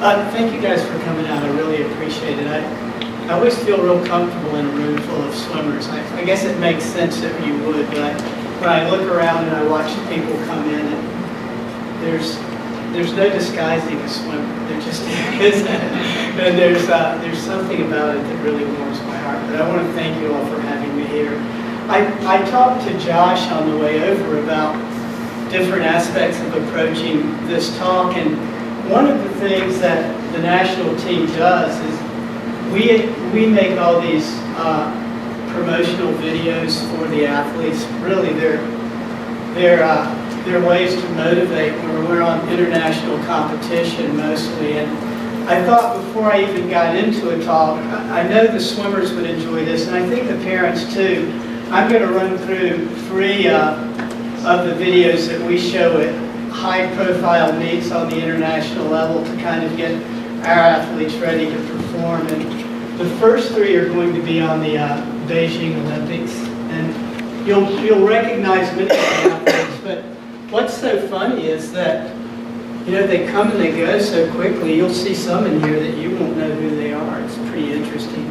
Thank you guys for coming out. I really appreciate it. I always feel real comfortable in a room full of swimmers. I guess it makes sense that you would, but when I look around and I watch the people come in, and there's no disguising a swimmer. There just is. And there's something about it that really warms my heart. But I want to thank you all for having me here. I talked to Josh on the way over about different aspects of approaching this talk, and one of the things that the national team does is we make all these promotional videos for the athletes. Really, they're ways to motivate when we're on international competition mostly. And I thought before I even got into a talk, I know the swimmers would enjoy this, and I think the parents too. I'm going to run through 3 of the videos that we show at high-profile meets on the international level to kind of get our athletes ready to perform. And the first 3 are going to be on the Beijing Olympics, and you'll recognize many of the athletes. But what's so funny is that they come and they go so quickly. You'll see some in here that you won't know who they are. It's pretty interesting.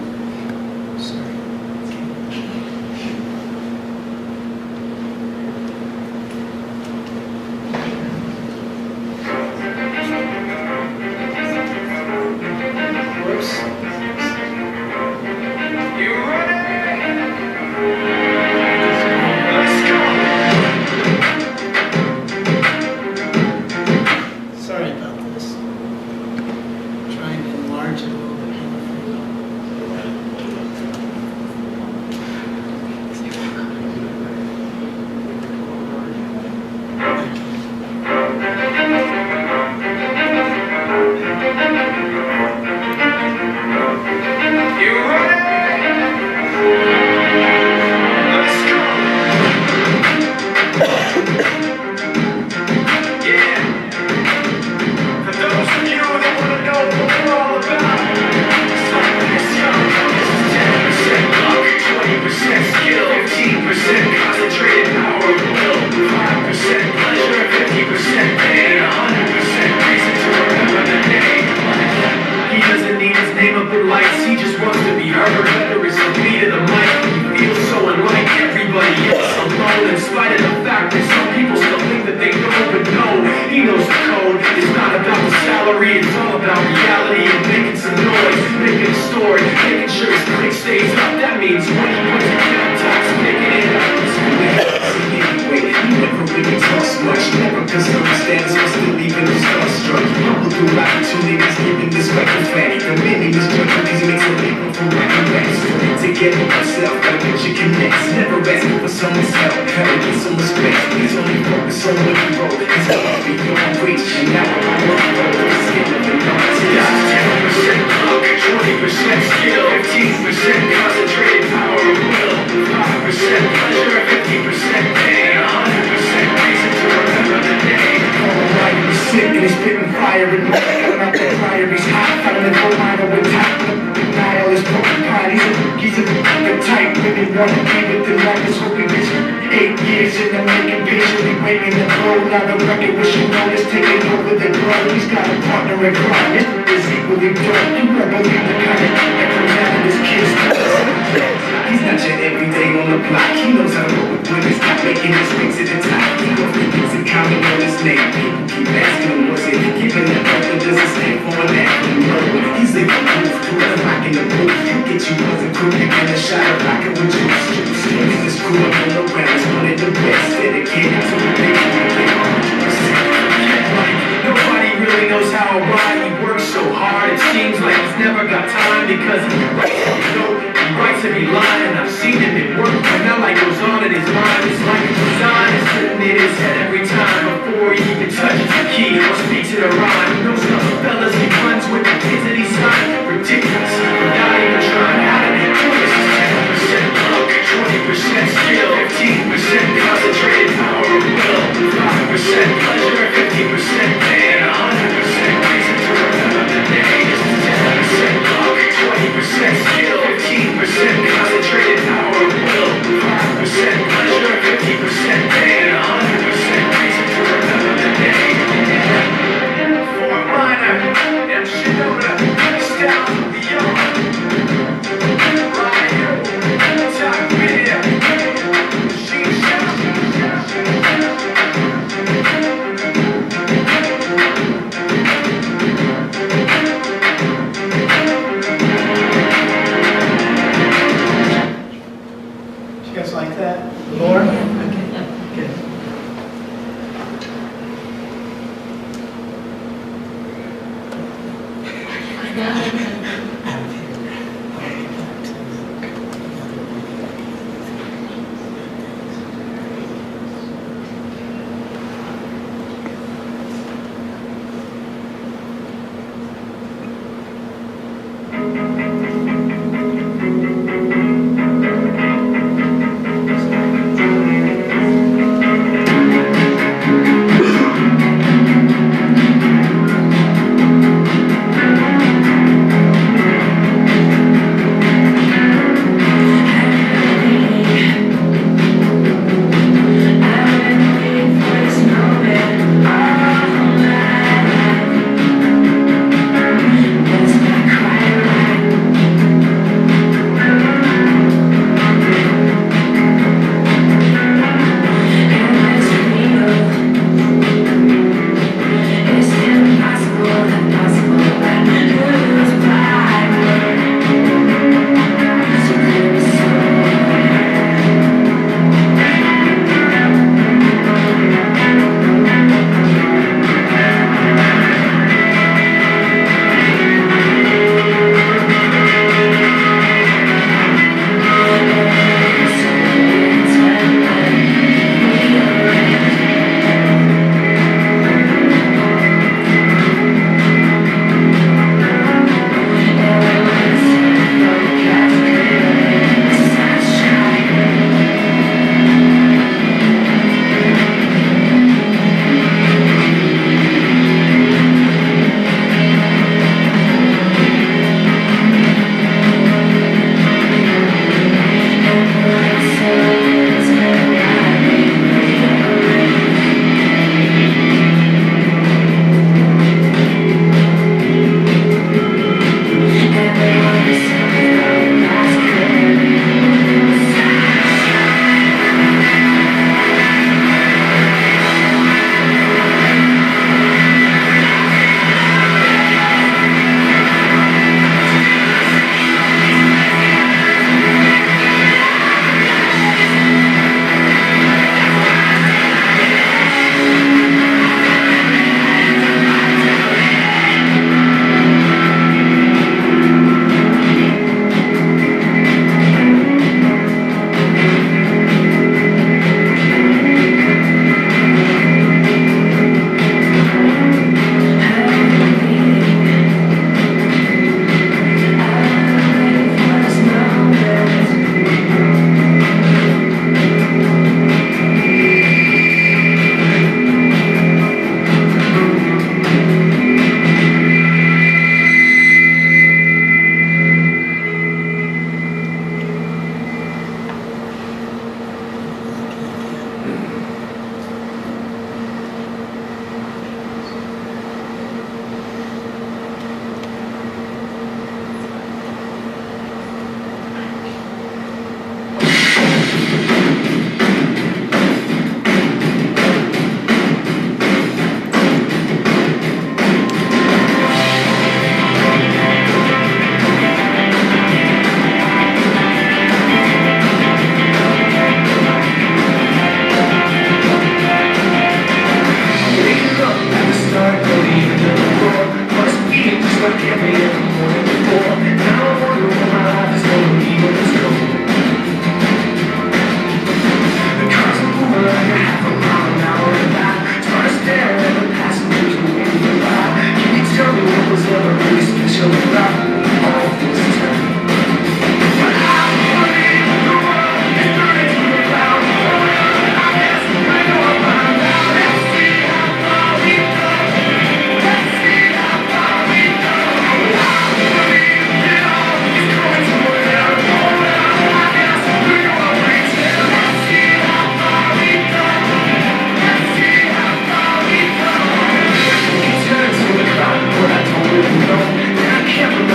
can't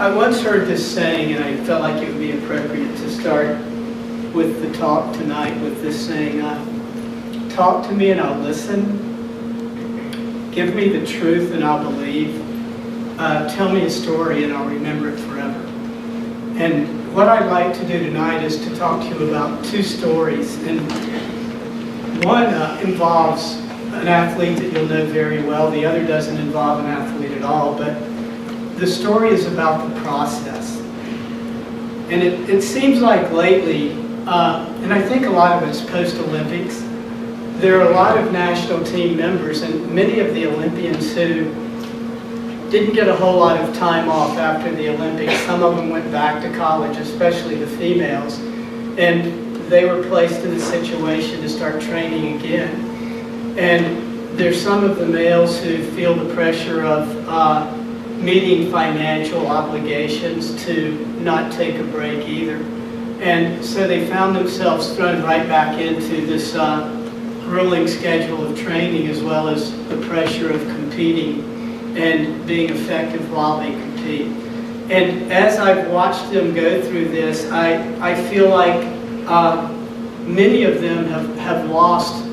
I once heard this saying, and I felt like it would be appropriate to start with the talk tonight with this saying, talk to me and I'll listen. Give me the truth and I'll believe. Tell me a story and I'll remember it forever. And what I'd like to do tonight is to talk to you about two stories. And one involves an athlete that you'll know very well. The other doesn't involve an athlete at all. But the story is about the process. And it seems like lately, and I think a lot of it's post-Olympics, there are a lot of national team members and many of the Olympians who didn't get a whole lot of time off after the Olympics. Some of them went back to college, especially the females, and they were placed in a situation to start training again. And there's some of the males who feel the pressure of meeting financial obligations to not take a break either. And so they found themselves thrown right back into this grueling schedule of training, as well as the pressure of competing and being effective while they compete. And as I've watched them go through this, I feel like many of them have lost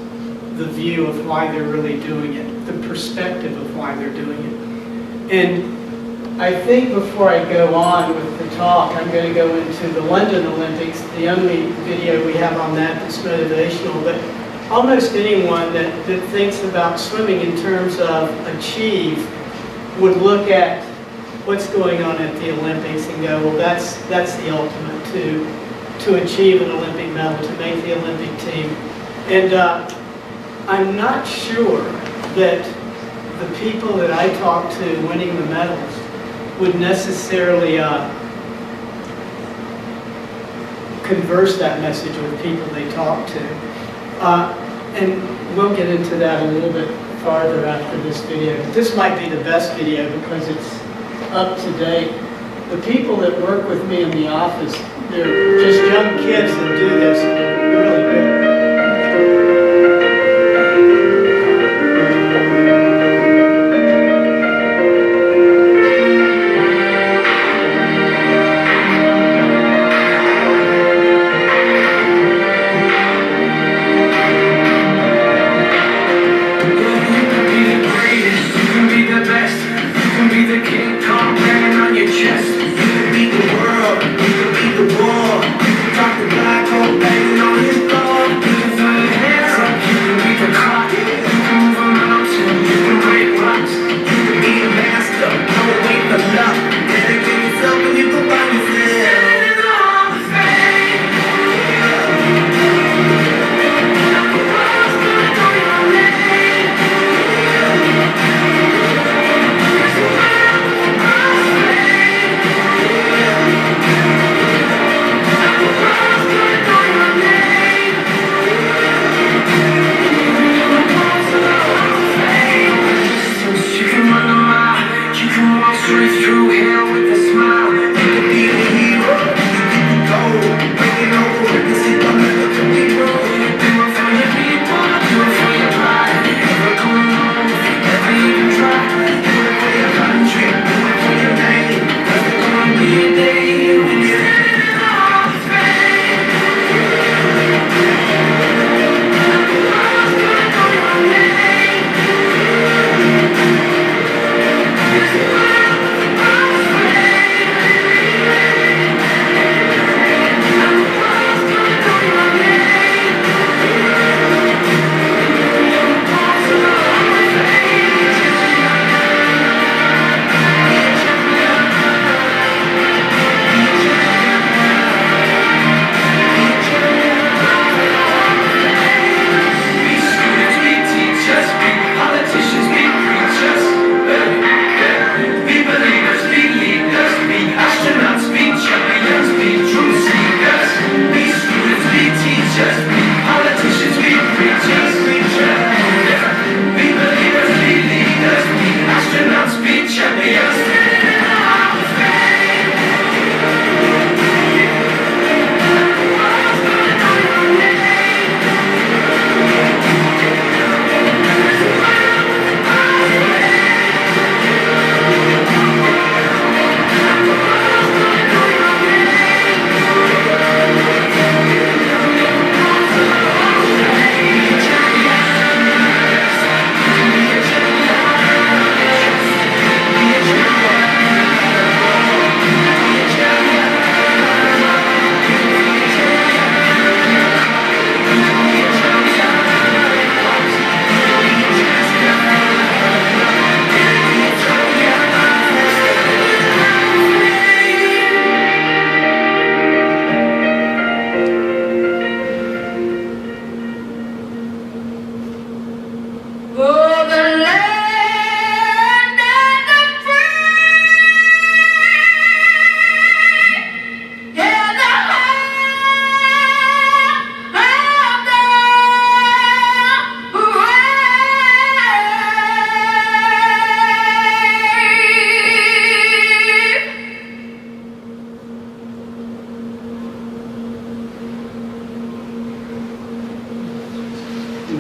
the view of why they're really doing it, the perspective of why they're doing it. And I think before I go on with the talk, I'm going to go into the London Olympics, the only video we have on that that's motivational. But almost anyone that thinks about swimming in terms of achieve would look at what's going on at the Olympics and go, well, that's the ultimate to achieve an Olympic medal, to make the Olympic team. And I'm not sure that the people that I talk to winning the medals would necessarily converse that message with people they talk to. And we'll get into that a little bit farther after this video. But this might be the best video because it's up to date. The people that work with me in the office, they're just young kids that do this, and they're really good. Black hole banging on his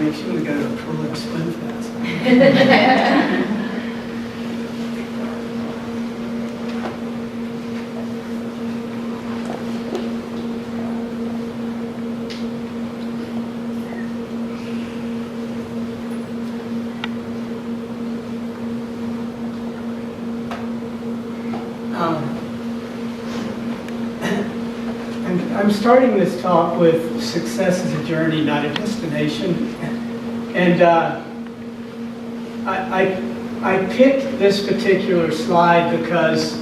makes you want to go to a pool and swim fast. I'm starting this talk with success is a journey, not a destination. And I picked this particular slide because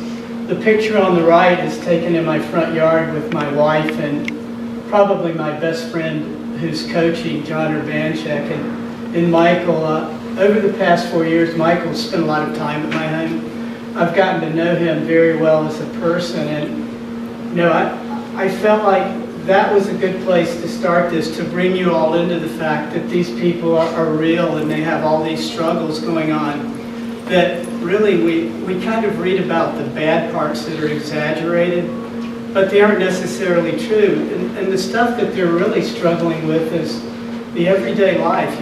the picture on the right is taken in my front yard with my wife and probably my best friend who's coaching, John Urbanchek, and Michael. Over the past 4 years, Michael's spent a lot of time at my home. I've gotten to know him very well as a person, and I felt like that was a good place to start this, to bring you all into the fact that these people are real and they have all these struggles going on, that really we kind of read about the bad parts that are exaggerated, but they aren't necessarily true. And the stuff that they're really struggling with is the everyday life.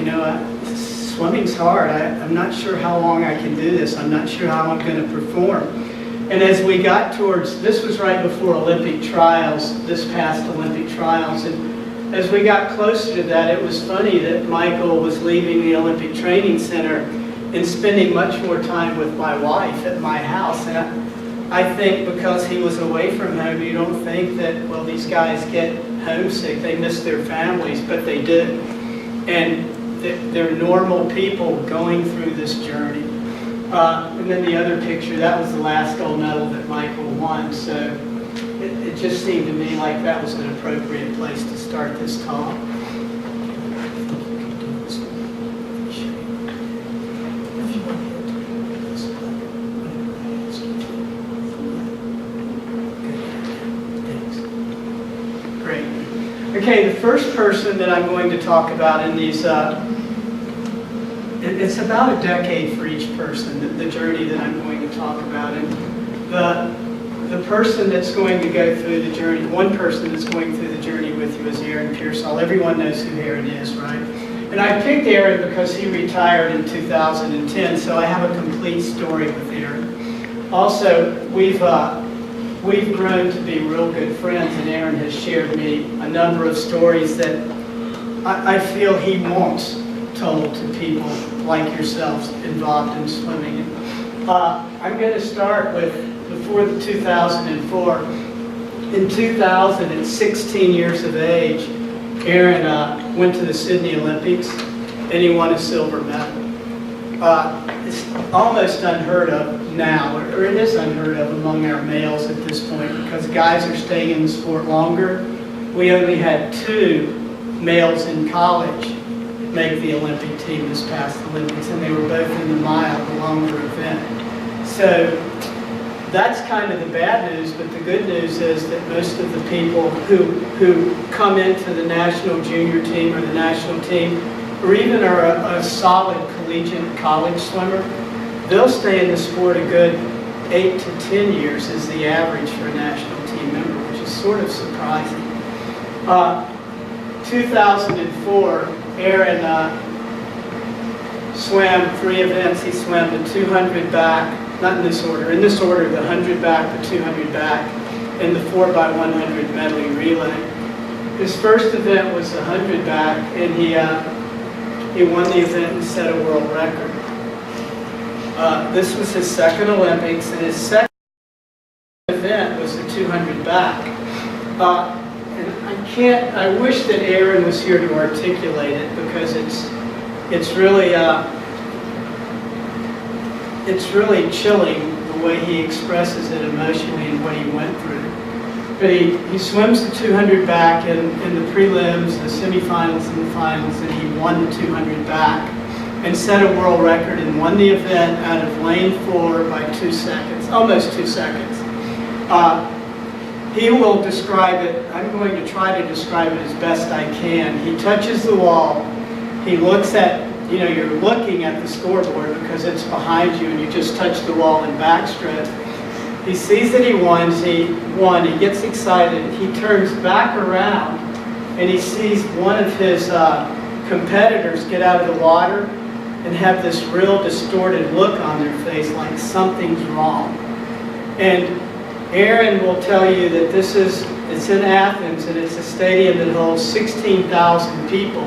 Swimming's hard. I'm not sure how long I can do this. I'm not sure how I'm going to perform. And as we got towards, this was right before Olympic trials, this past Olympic trials, and as we got closer to that, it was funny that Michael was leaving the Olympic Training Center and spending much more time with my wife at my house. And I think because he was away from home, you don't think that, well, these guys get homesick, they miss their families, but they do. And they're normal people going through this journey. And then the other picture, that was the last gold medal that Michael won. So it just seemed to me like that was an appropriate place to start this talk. Great. Okay, the first person that I'm going to talk about in these it's about a decade for each person, the journey that I'm going to talk about. And the person that's going to go through the journey, one person that's going through the journey with you is Aaron Pearsall. Everyone knows who Aaron is, right? And I picked Aaron because he retired in 2010, so I have a complete story with Aaron. Also, we've grown to be real good friends, and Aaron has shared me a number of stories that I feel he wants told to people like yourselves involved in swimming. I'm going to start with before the 2004. In 2000, at 16 years of age, Aaron went to the Sydney Olympics and he won a silver medal. It's almost unheard of now, or it is unheard of among our males at this point because guys are staying in the sport longer. We only had 2 males in college make the Olympic team this past Olympics, and they were both in the mile, the longer event. So that's kind of the bad news, but the good news is that most of the people who come into the national junior team or the national team, or even are a solid collegiate college swimmer, they'll stay in the sport a good 8 to 10 years is the average for a national team member, which is sort of surprising. 2004, Aaron swam 3 events. He swam the 200 back, not in this order, the 100 back, the 200 back, and the 4x100 medley relay. His first event was the 100 back, and he won the event and set a world record. This was his second Olympics, and his second event was the 200 back. And I wish that Aaron was here to articulate it because it's really chilling the way he expresses it emotionally and what he went through. But he swims the 200 back in the prelims, the semifinals, and the finals, and he won the 200 back and set a world record and won the event out of lane 4 by 2 seconds, almost 2 seconds. He will describe it, I'm going to try to describe it as best I can. He touches the wall, he looks at, you're looking at the scoreboard because it's behind you and you just touch the wall in backstroke. He sees that he won, he gets excited, he turns back around and he sees one of his competitors get out of the water and have this real distorted look on their face, like something's wrong. And Aaron will tell you that it's in Athens, and it's a stadium that holds 16,000 people.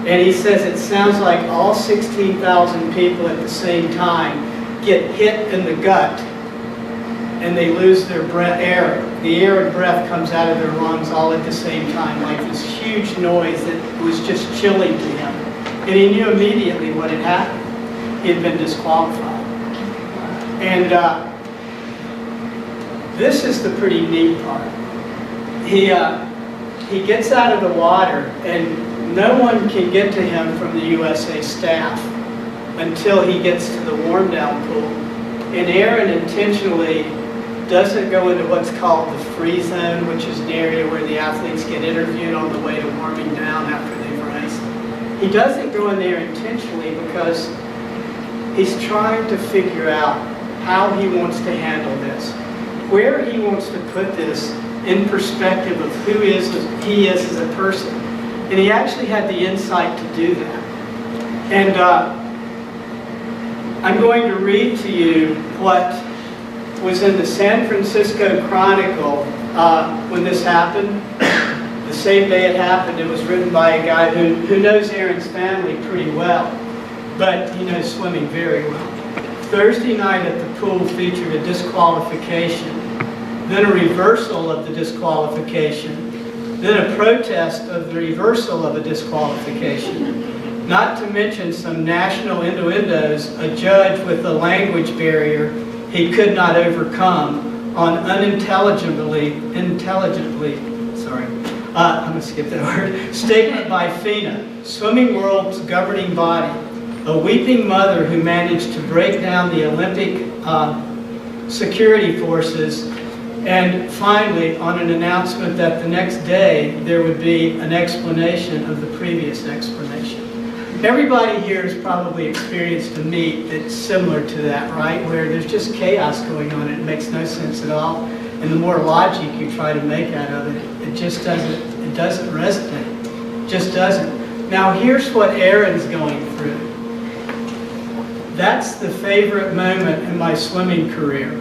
And he says it sounds like all 16,000 people at the same time get hit in the gut, and they lose their breath, air. The air and breath comes out of their lungs all at the same time, like this huge noise that was just chilling to him. And he knew immediately what had happened. He had been disqualified. And this is the pretty neat part. He gets out of the water, and no one can get to him from the USA staff until he gets to the warm-down pool. And Aaron intentionally doesn't go into what's called the free zone, which is an area where the athletes get interviewed on the way to warming down after they've raced. He doesn't go in there intentionally because he's trying to figure out how he wants to handle this, where he wants to put this in perspective of who he is as a person. And he actually had the insight to do that. And I'm going to read to you what was in the San Francisco Chronicle when this happened. The same day it happened. It was written by a guy who knows Aaron's family pretty well, but he knows swimming very well. Thursday night at the pool featured a disqualification, then a reversal of the disqualification, then a protest of the reversal of a disqualification, not to mention some national innuendos, a judge with a language barrier he could not overcome on I'm going to skip that word, statement by FINA, Swimming World's governing body, a weeping mother who managed to break down the Olympic security forces, and finally on an announcement that the next day there would be an explanation of the previous explanation. Everybody here has probably experienced a meet that's similar to that, right? Where there's just chaos going on and it makes no sense at all. And the more logic you try to make out of it, it just doesn't resonate. It just doesn't. Now here's what Aaron's going through. That's the favorite moment in my swimming career.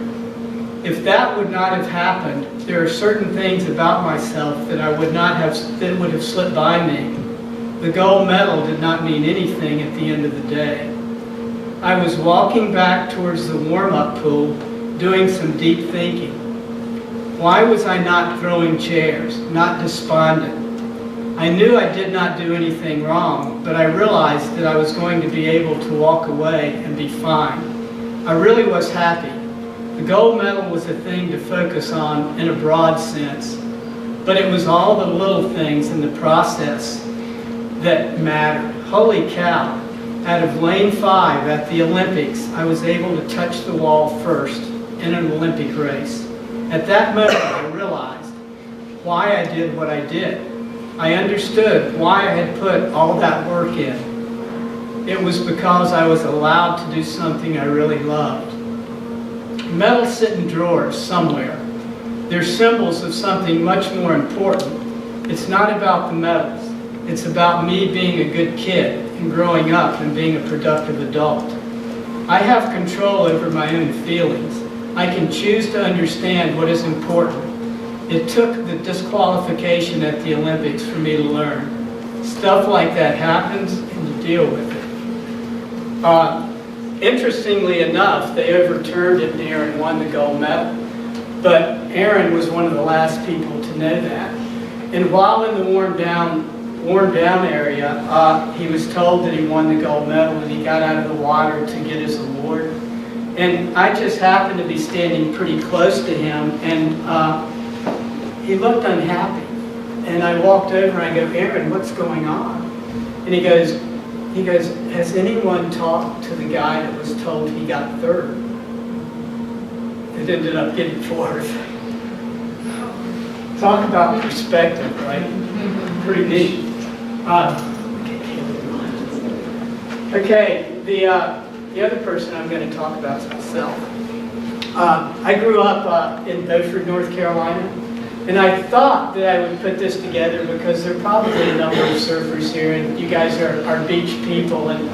If that would not have happened, there are certain things about myself that would have slipped by me. The gold medal did not mean anything at the end of the day. I was walking back towards the warm-up pool, doing some deep thinking. Why was I not throwing chairs, not despondent? I knew I did not do anything wrong, but I realized that I was going to be able to walk away and be fine. I really was happy. The gold medal was a thing to focus on in a broad sense, but it was all the little things in the process that mattered. Holy cow, out of lane 5 at the Olympics, I was able to touch the wall first in an Olympic race. At that moment, I realized why I did what I did. I understood why I had put all that work in. It was because I was allowed to do something I really loved. Medals sit in drawers somewhere. They're symbols of something much more important. It's not about the medals. It's about me being a good kid and growing up and being a productive adult. I have control over my own feelings. I can choose to understand what is important. It took the disqualification at the Olympics for me to learn. Stuff like that happens and you deal with it. Interestingly enough, they overturned it and Aaron won the gold medal. But Aaron was one of the last people to know that. And while in the warm down area, he was told that he won the gold medal and he got out of the water to get his award. And I just happened to be standing pretty close to him, and he looked unhappy. And I walked over and I go, Aaron, what's going on? And he goes, has anyone talked to the guy that was told he got third? It ended up getting fourth. Talk about perspective, right? Pretty neat. Okay, the other person I'm going to talk about is myself. I grew up in Beaufort, North Carolina. And I thought that I would put this together because there are probably a number of surfers here, and you guys are beach people, and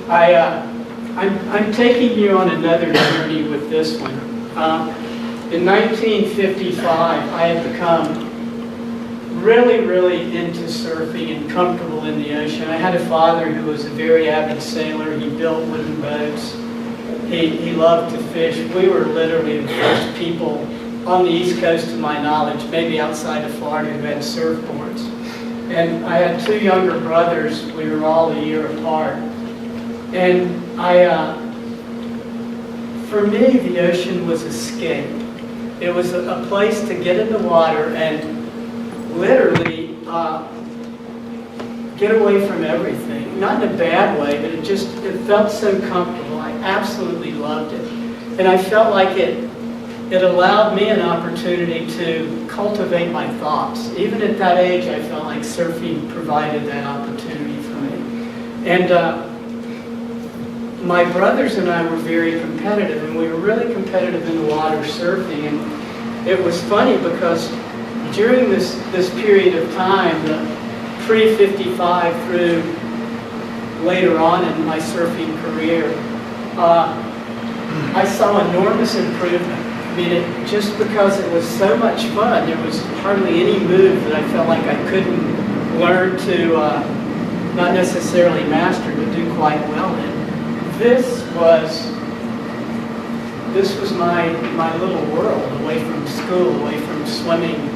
I'm taking you on another journey with this one. In 1955, I had become really into surfing and comfortable in the ocean. I had a father who was a very avid sailor. He built wooden boats. He loved to fish. We were literally the first people on the East Coast, to my knowledge, maybe outside of Florida, who had surfboards. And I had two younger brothers. We were all a year apart. And for me, the ocean was escape. It was a place to get in the water and literally get away from everything. Not in a bad way, but it felt so comfortable. I absolutely loved it. And I felt like it allowed me an opportunity to cultivate my thoughts. Even at that age, I felt like surfing provided that opportunity for me. And my brothers and I were very competitive, and we were really competitive in the water surfing. And it was funny because during this period of time, the pre-55 through later on in my surfing career, I saw enormous improvement. I mean, just because it was so much fun, there was hardly any move that I felt like I couldn't learn to, not necessarily master, but do quite well in. This was my little world, away from school, away from swimming,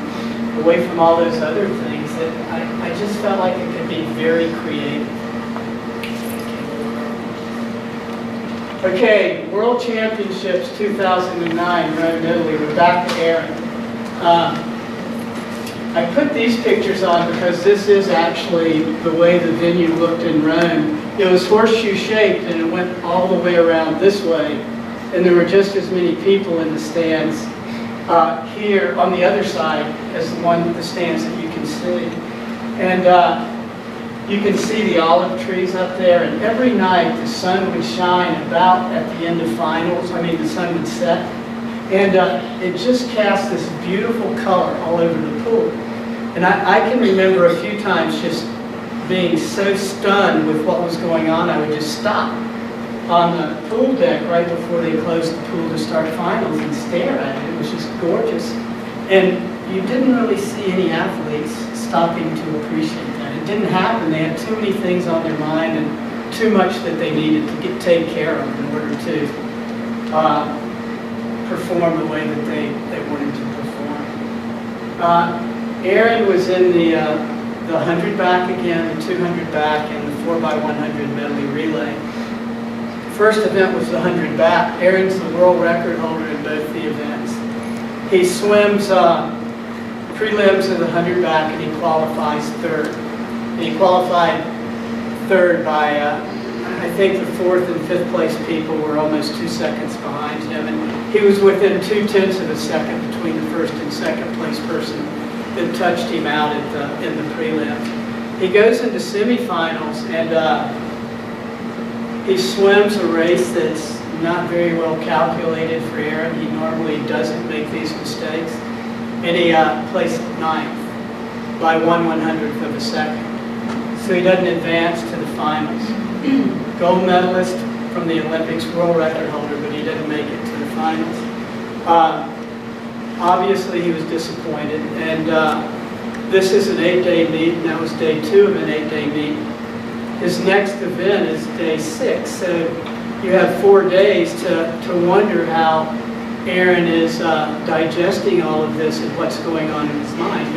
away from all those other things, that I just felt like it could be very creative. Okay, World Championships 2009, Rome, Italy. We're back to Aaron. I put these pictures on because this is actually the way the venue looked in Rome. It was horseshoe shaped and it went all the way around this way. And there were just as many people in the stands here on the other side as the stands that you can see. And you can see the olive trees up there, and every night the sun would shine about at the end of finals. I mean, the sun would set, and it just cast this beautiful color all over the pool. And I can remember a few times just being so stunned with what was going on, I would just stop on the pool deck right before they closed the pool to start finals and stare at it. It was just gorgeous. And you didn't really see any athletes stopping to appreciate that. It didn't happen. They had too many things on their mind and too much that they needed to take care of in order to perform the way that they wanted to perform. Aaron was in the 100 back again, the 200 back, and the 4x100 medley relay. First event was the 100 back. Aaron's the world record holder in both the events. He swims prelims of the 100 back and he qualifies third. And he qualified third by, I think the fourth and fifth place people were almost 2 seconds behind him. And he was within 0.2 of a second between the first and second place person that touched him out in the prelims. He goes into semifinals and he swims a race that's not very well calculated for Aaron. He normally doesn't make these mistakes. And he placed ninth by 1/100th of a second. So he doesn't advance to the finals. Gold medalist from the Olympics, world record holder, but he didn't make it to the finals. Obviously he was disappointed, and this is an 8-day meet, and that was day 2 of an 8-day meet. His next event is day 6, so you have 4 days to wonder how Aaron is digesting all of this and what's going on in his mind.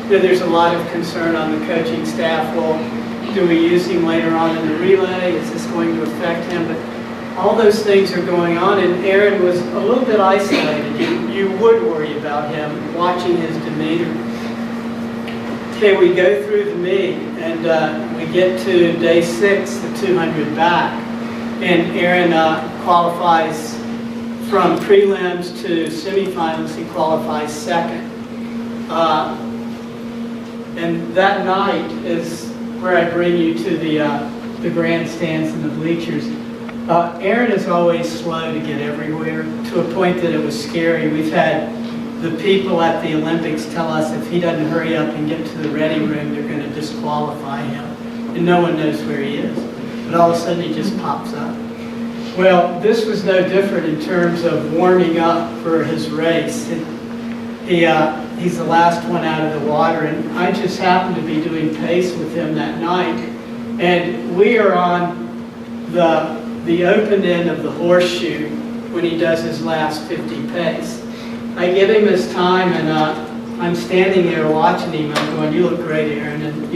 But there's a lot of concern on the coaching staff. Well, do we use him later on in the relay? Is this going to affect him? But all those things are going on, and Aaron was a little bit isolated. You would worry about him, watching his demeanor. Okay, we go through the meet, and we get to day 6, the 200 back, and Aaron qualifies from prelims to semifinals. He qualifies second. And that night is where I bring you to the grandstands and the bleachers. Aaron is always slow to get everywhere, to a point that it was scary. We've had the people at the Olympics tell us if he doesn't hurry up and get to the ready room, they're going to disqualify him. And no one knows where he is. But all of a sudden he just pops up. Well, this was no different in terms of warming up for his race. He's the last one out of the water, and I just happened to be doing pace with him that night. And we are on the open end of the horseshoe when he does his last 50 pace. I give him his time, and I'm standing there watching him. I'm going, "You look great, Aaron." And